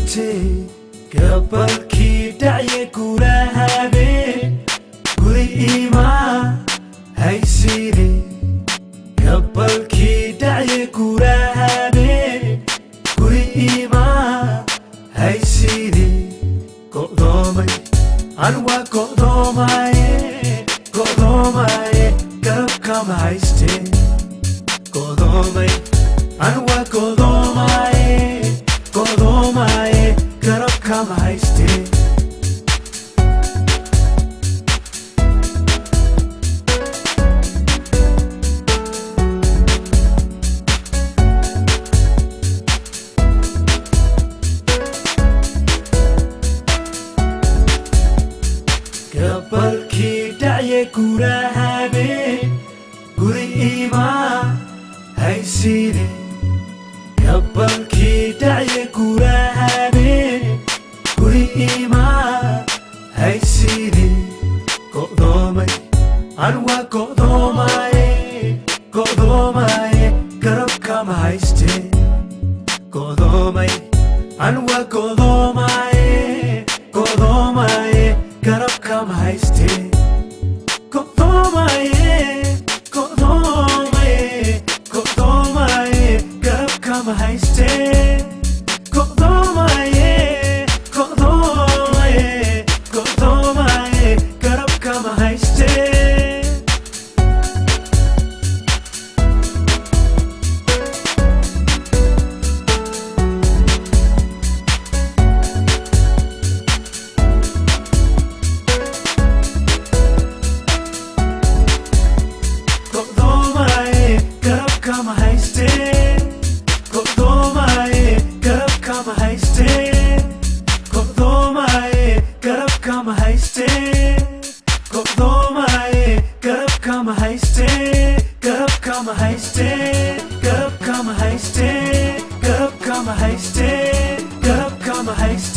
haystee gabalkii dhacye gurahabe guri imaa hayside gabalkii dhacye gurahabe guri imaa hayside go'doomay anwa go'doomaye garabkama haystee go'doomay anwa go'doomaye garabkama haystee gabalkii dhacye gurahabe guri imaa hayside gabalkii dhacye gurahabe guri imaa hayside go'doomay anwa go'doomaye garabkama haystee go'doomay anwa go'doomaye garabkama haystee go'doomaye garabkama haystee go'doomaye garabkama haystee garabkama haystee go'doomaye garabkama haystee go'doomaye garabkama haystee go'doomaye garabkama haystee garabkama haystee garabkama haystee garabkama haystee garabkama haystee